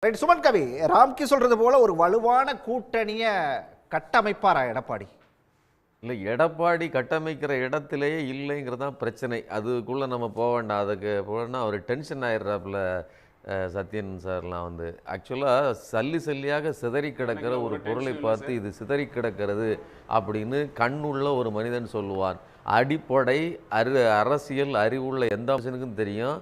Right Suman கவி, ராம்கி சொல்றது போல ஒரு வலுவான கூட்டணிய கட்டமைப்பாரா எடப்பாடி? இல்லை, எடப்பாடி கட்டமைக்கிற இடத்திலேயே இல்லைங்கிறது தான் பிரச்சனை. அதுக்குள்ளே நம்ம போக வேண்டாம். அதுக்கு போனால் அவர் டென்ஷன் ஆயிடுறாப்புல. சத்யன் சார்லாம் வந்து ஆக்சுவலாக சல்லியாக சிதறி கிடக்கிற ஒரு பொருளை பார்த்து இது சிதறி கிடக்கிறது அப்படின்னு கண்ணுள்ள ஒரு மனிதன் சொல்லுவான். அடிப்படை அரசியல் அறிவுள்ள எந்த மனுஷனுக்கும் தெரியும்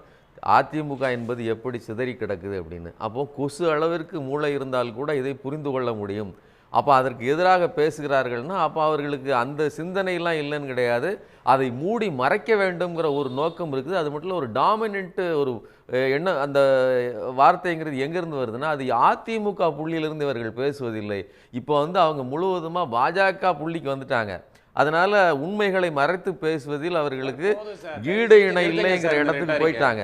அதிமுக என்பது எப்படி சிதறி கிடக்குது அப்படின்னு. அப்போது கொசு அளவிற்கு மூளை இருந்தால் கூட இதை புரிந்து கொள்ள முடியும். அப்போ அதற்கு எதிராக பேசுகிறார்கள்னா அப்போ அவர்களுக்கு அந்த சிந்தனையெல்லாம் இல்லைன்னு கிடையாது, அதை மூடி மறைக்க வேண்டும்ங்கிற ஒரு நோக்கம் இருக்குது. அது மட்டும் இல்லை, ஒரு டாமினன்ட்டு ஒரு என்ன அந்த வார்த்தைங்கிறது எங்கேருந்து வருதுன்னா அது அதிமுக புள்ளியிலிருந்து இவர்கள் பேசுவதில்லை. இப்போ வந்து அவங்க முழுவதுமாக பாஜக புள்ளிக்கு வந்துட்டாங்க. அதனால உண்மைகளை மறைத்து பேசுவதில் அவர்களுக்கு ஈடு இணை இல்லைங்கிற இடத்துக்கு போயிட்டாங்க.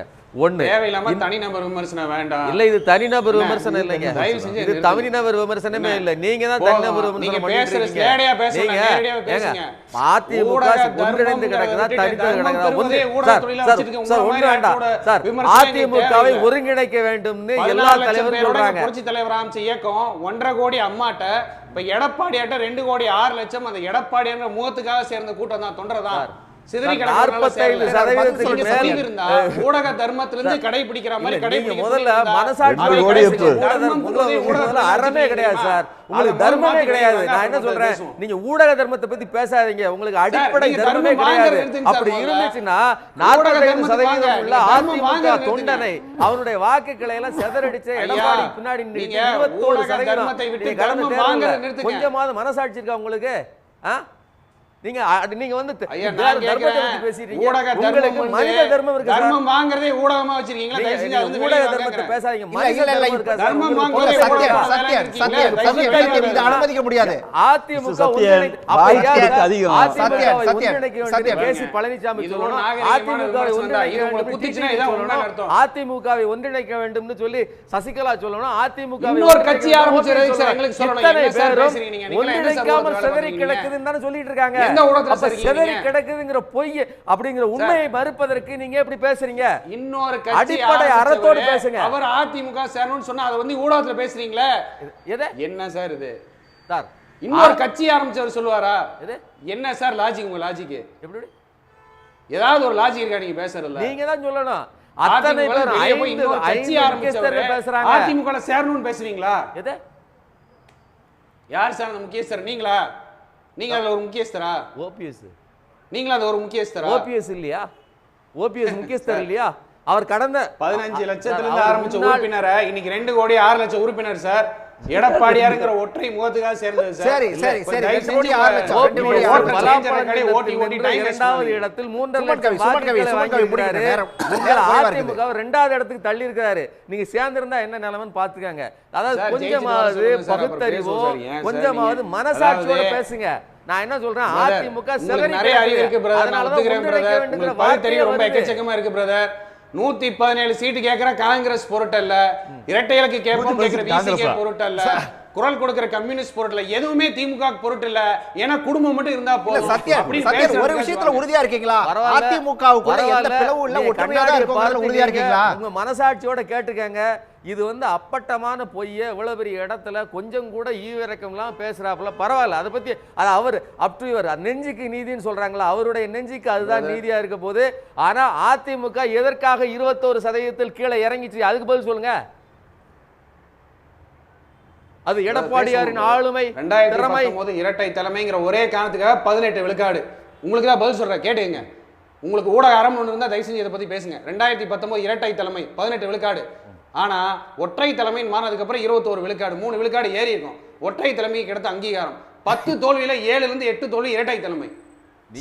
தனிநபர் விமர்சனம் வேண்டாம். இல்ல, இது தனிநபர் விமர்சனம் இல்லைங்க, இது தனிநபர் விமர்சனமே இல்ல. நீங்க தான் தனிநபர் விமர்சனம் பண்ணிட்டு இருக்கீங்க. அதிமுக ஒன்றிணைந்து கிடக்குதா தனித்து கிடக்குதா? அதிமுகவை ஒருங்கிணைக்க வேண்டும்னு எல்லா தலைவரும் சொல்றாங்க. புரட்சி தலைவர் ஆரம்பிச்ச இயக்கம் 1.5 கோடி அம்மாட்ட இப்ப எடப்பாடியாட்ட 2 கோடி 6 லட்சம் அந்த எடப்பாடியான முகத்துக்காக சேர்ந்த கூட்டம் தான் தொண்டர்தான். ஊடக தர்மத்திலிருந்து கடைபிடிக்கிற மாதிரி அறமே கிடையாது சார், உங்களுக்கு தர்மமே கிடையாது. நான் என்ன சொல்றேன், நீங்க ஊடக தர்மத்தை பத்தி பேசாதீங்க, உங்களுக்கு அடிப்படை தர்மமே கிடையாது. அப்படி இருந்துச்சுன்னா 45% உள்ள அதிமுக தொண்டனை அவனுடைய வாக்குகளை எல்லாம் செதறடிச்ச எடப்பாடி பின்னாடி 21% கொஞ்சமாவது மனசாட்சி இருக்கா உங்களுக்கு? நீங்க வந்து மனித தர்மம் இருக்கு, தர்மம் வாங்குறதே ஊடகமா வச்சிருக்கீங்களா? ஊடக தர்மத்தை பேசாதீங்க. அனுமதிக்க முடியாது. அதிமுக பழனிசாமி சொல்லணும் அதிமுகவை ஒன்றிணைக்க வேண்டும் சொல்லி சசிகலா சொல்லணும். அதிமுக ஒன்றிணைக்காமல் சிதறி கிடக்குதுன்னு தானே சொல்லிட்டு இருக்காங்க. கிடக்குதுங்கிற பொய் அப்படிங்கிற உண்மையை மறுப்பதற்கு நீங்க எப்படி பேசுறீங்க? இன்னொரு அடிப்படை அறத்தோடு பேசுங்க. அவர் அதிமுக சேரணும்னு சொன்னா அதை வந்து ஊடகத்துல பேசுறீங்களே, என்ன சார் இது? சார் இன்னொரு கட்சி ஆரம்பிச்சவர் சொல்லுவாரா? என்ன சார் லாஜிக்? உங்க லாஜிக் எப்படி? ஏதாவது ஒரு லாஜிக் இருக்கா நீங்க பேசுறதுல? நீங்க தான் சொல்லணும். அத்தனை பேர் இன்னொரு கட்சி ஆரம்பிச்சவர் பேசுறாங்க, அதிமுக சேரணும்னு பேசுவீங்களா? எது? யார் சார் அந்த முக்கியஸ்தர்? நீங்களா? நீங்க அதுல ஒரு முக்கியஸ்தரா? ஓபிஎஸ். நீங்களா அது ஒரு முக்கியஸ்தரா? ஓபிஎஸ் இல்லையா? ஓபிஎஸ் முக்கியஸ்தர் இல்லையா? அவர் கடந்த 15 லட்சத்துல இருந்து ஆரம்பிச்ச உறுப்பினரை இன்னைக்கு 2 கோடி 6 லட்சம் உறுப்பினர் சார். எடப்பாடியாருங்கிற ஒற்றை முகத்துக்காக சேர்ந்தது சார். சரி சரி சரி, 2 கோடி 6 லட்சம் இரண்டாவது இடத்தில் 3 லட்சம் அதிமுக இரண்டாவது இடத்துக்கு தள்ளி இருக்காரு. நீங்க சேர்ந்திருந்தா என்ன நிலைமைன்னு பாத்துக்கங்க. அதாவது கொஞ்சமாவது பகுத்தறிவோ கொஞ்சமாவது மனசாட்சியோட பேசுங்க. நான் என்ன சொல்றேன், அதிமுக நிறைய அறிவு இருக்கு பிரதர், நான் ஒத்துக்கிறேன் பிரதர். உங்களுக்கு பகுத்தறிவு ரொம்ப எக்கச்சக்கமா இருக்கு பிரதர். 117 சீட்டு கேட்கிற காங்கிரஸ் பொருட்டல்ல, இரட்டை இலக்கு கேட்போம் கேட்கிற விசிகே பொருட்டல்ல, குரல் கொடுக்கிற கம்யூனிஸ்ட் பொருட்ல, எதுவுமே திமுக பொருட்டு இல்ல. ஏன்னா குடும்பம் மட்டும் இருந்தா போதும். சத்யன் ஒரு விஷயத்துல உறுதியா இருக்கீங்களா? அதிமுகவுக்குள்ள எந்த பிளவும் இல்ல, ஒற்றுமையா தான் இருக்கோம்னு உறுதியா இருக்கீங்களா? உங்க மனசாட்சியோட கேட்டுக்கங்க. இது வந்து அப்பட்டமான பொய்ய இவ்வளவு பெரிய இடத்துல கொஞ்சம் கூட ஈவிரக்கம்லாம் பேசுறாப்புல. பரவாயில்ல, அதை பத்தி அது அவர் அப் டு யுவர் நெஞ்சுக்கு நீதின்னு சொல்றாங்களா, அவருடைய நெஞ்சுக்கு அதுதான் நீதியா இருக்க போது. ஆனா அதிமுக எதற்காக 21% கீழே இறங்கிச்சு, அதுக்கு பதில் சொல்லுங்க. அது எடப்பாடியாரின் ஆளுமை, 2019 இரட்டை தலைமைங்கிற ஒரே காரணத்துக்காக 18 விழுக்காடு. உங்களுக்கு தான் பதில் சொல்றேன், கேட்டுங்க. உங்களுக்கு ஊடக அறம் ஒன்று இருந்தா தயவு செஞ்சு இதை பத்தி பேசுங்க. 2019 இரட்டை தலைமை 18 விழுக்காடு. ஆனா ஒற்றை தலைமைன்னு மாறினதுக்கு அப்புறம் 21 விழுக்காடு, 3 விழுக்காடு ஏறி இருக்கும். ஒற்றை தலைமைக்கு கிடைத்த அங்கீகாரம் 10 தோல்வியில 7 இருந்து 8 தோல்வி இரட்டை தலைமை.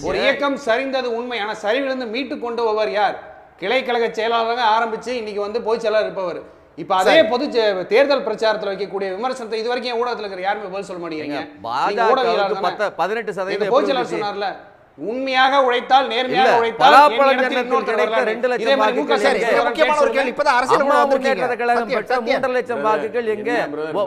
ஒரு இயக்கம் சரிந்தது உண்மை, ஆனா சரிவிலிருந்து மீட்டு கொண்டு போவர் யார்? கிளைக்கழக செயலாளராக ஆரம்பிச்சு இன்னைக்கு வந்து பொதுச் செயலாளர் இருப்பவர். இப்ப அதே பொது தேர்தல் பிரச்சாரத்தில் வைக்கக்கூடிய விமர்சனத்தை இது வரைக்கும் ஊடகத்தில் இருக்கிற யாருமே பதில் சொல்ல மாட்டேங்கிறீங்க. 18% பொதுச் செயலாளர் சொன்னார்ல, உண்மையாக உழைத்தால் நேர்மையாக இல்ல, உழைத்தால் பலாப்பழம் என் இடத்தில் ஜன்னத்தில் இன்னொருத்தர் கிடைத்த வரலாறு. 2 லட்சம் இதே மாதிரி வாக்குகள் முக சரி, எங்க? ஸ்டாலின் முக்கியமான ஒரு கேள்வி. இப்பதான் அரசியல் அம்மா வந்திருக்கீங்க. முன்னேற்ற கழகம் சத்யன், பெற்ற சத்யன். 3 லட்சம் வாக்குகள் எங்க?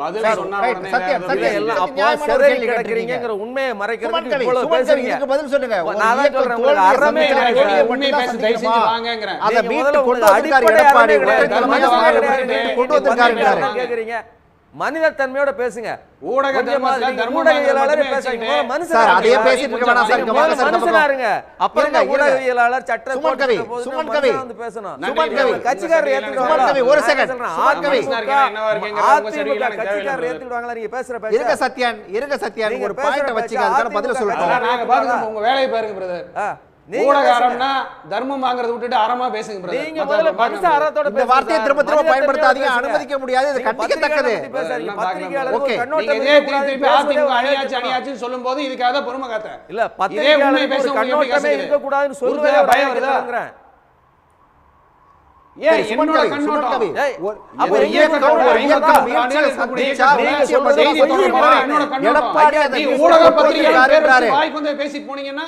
பதில் சார், சொன்னா ரைட், உடனே சத்யன், வேற சத்யன். இல்ல, எல்லாம் அப்போ நியாயமான சிதறி கேள்வி கிடக்குறீங்கிற உண்மையை சுமன் மறைக்கிறதுக்கு கவி, இவ்வளவு சுமன் கவி, பேசுறீங்க. இதுக்கு பதில் சொல்லுங்க. ஒரு நான் தான் இயக்கம் சொல்றேன், தோல்வியை உங்களுக்கு அறமே சந்திக்கிற கிடையாது. கேள்வியை உண்மை மட்டும் தான் பேச தயவு செஞ்சு சந்திக்கணுமா? வாங்கங்கிறேன். அதை நீங்க மீட்டு முதல்ல கொண்டு உங்களுக்கு வந்திருக்காரு அடிப்படை எடப்பாடி. அறமே கிடையாது. ஒற்றை தலைமை தலைமையாக வாக்குகள் கொண்டு கொண்டு வந்திருக்காருங்கிறாரு. கேக்குறீங்க. மனித தன்மையோட பேசுங்க. ஊடக கொஞ்சமா தர்மத்துல நீங்க தர்மம் ஊடகவியலாளரே மட்டுமே பேசுறீங்க. வச்சுக்கிட்டு, மனுஷனா சார், அதையே இருங்க. பேசிட்டு இருக்க வேணாம் சார். நீங்க இங்க வாங்க முதல்ல சார், இந்த மனுஷனா பக்கம். இருங்க. அப்புறம் இருங்க, தான் ஊடகவியலாளர் சட்ட சுமன் கவி, சுமன் கவி. வந்து பேசணும். சுமன் கவி. கட்சிக்காரர் சுமன் ஏத்துக்கிடுவாங்களா? கவி, ஒரு செகண்ட். சுமன் கவி. அதிமுக கட்சிக்காரர் ஏத்துக்கிடுவாங்களா? நீங்க பேசுற பேச்ச? இருங்க சத்யன், இருங்க சத்யன். நீங்க ஒரு பேசுற பாயிண்ட பேச்ச வச்சுக்க, அதுக்கான பதில அதிமுக சொல்லட்டும். அதான் நாங்க பாத்துக்கிறோம். உங்க வேலையை பாருங்க பிரதர். நீங்க ஊடக பேசுங்க. அறம்னா தர்மம் வாங்குறத விட்டுட்டு அறமா பேசுங்க பிரதர். நீங்க முதல்ல மனுஷ அறத்தோட இந்த பேசுங்க வார்த்தையை சார். திரும்ப திரும்ப மனித பயன்படுத்தாதீங்க, தன்மையோட அனுமதிக்க முடியாது. இது நீங்க கண்டிக்கத்தக்கது. பத்திரிகையாளர் பத்தி பேசாதீங்க. எல்லாம் பத்திரிகையாளர் ஓகே. ஒரு கண்ணோட்டம் நீங்க இதே இருக்கக்கூடாது. திருப்பி பேசுவதே அதிமுக ஒரு அணியாச்சு ஆயத்தனம். அணியாச்சுன்னு சொல்லும்போது இதுக்காக தான் பொறுமை காத்தேன். இல்ல இதே உண்மை பத்திரிகையாளருக்கு பேச ஒரு உங்களுக்கு எப்படி கண்ணோட்டமே கேக்குது? இருக்கக்கூடாதுன்னு சொல்லுவே உறுதியா பயம் பயம் வருதா? வருதுங்கறேன். ஏன் சுமன் என்னோட கவி, சுமன் கவி. கண்ணோட்டம்? ஏய், ஒரு- அப்ப ஒரு எங்க இயக்கம், இருக்கோம்? ஒரு இயக்கம் ஐம்பது வீழ்ச்சியை ஆண்டுகளுக்கு சந்திச்சா முன்னாடி நீங்க வீழ்ச்சியை சொல்றது பதில் செய்தி பொய் தொடர்பான சொல்றோம். என்னோட கண்ணோட்டம். எடப்பாடி அதை நீ பேசி ஊடக கொண்டு பத்திரிகையாளர் பேர் இருக்கிறாரு. வச்சு வாய்க்கு வந்து பேசிட்டு போனீங்கன்னா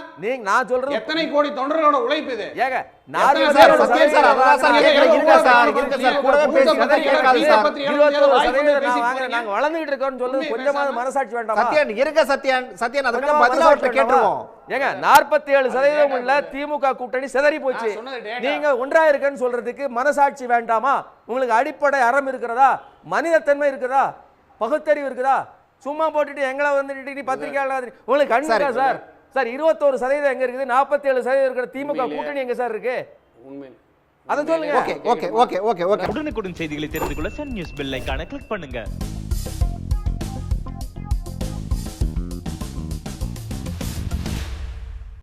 நான் சொல்றது எத்தனை கோடி தொண்டர்களோட உழைப்பு இது? ஏங்க எத்தனை சார், பேர் சத்யன் சார், அதான் சார் கேட்கிறேன். இருங்க சார், இருங்க சார். கூடவே பேசிக்கிட்டே கேட்காது சார். 21% நாங்க வளர்ந்துகிட்டு இருக்கோம்னு சொல்றது உண்மையை கொஞ்சமாவது பேசாம. மனசாட்சி வேண்டாமா? சத்யன், இருங்க சத்யன். சத்யன், அதுக்கான கொஞ்சமா பதில் அவர்கிட்ட மனசாட்சி கேட்டுருவோம். ஏங்க 47% உள்ள திமுக கூட்டணி சிதறி போச்சு. நான் சொன்னது data. நீங்க ஒன்றா இருக்கன்னு சொல்றதுக்கு மனசாட்சி வேண்டாமா? உங்களுக்கு அடிப்படை அறம் இருக்கிறதா? மனிதத்தன்மை இருக்குதா? பகுத்தறிவு இருக்குதா? சும்மா போட்டுட்டு எங்களை வந்துட்டு நீ பத்திரிகையாளர் உங்களுக்கு கண்ணுக்கா சரி. சார்? சார் 21% எங்க இருக்குது? 47% இருக்கிற திமுக கூட்டணி எங்க சார் இருக்கு? உண்மை. அதை சொல்லுங்க. Okay, okay, okay, okay, okay. உடனுக்குடன் செய்திகளை தெரிந்து கொள்ள சன் நியூஸ் பெல் ஐகானை கிளிக் பண்ணுங்க.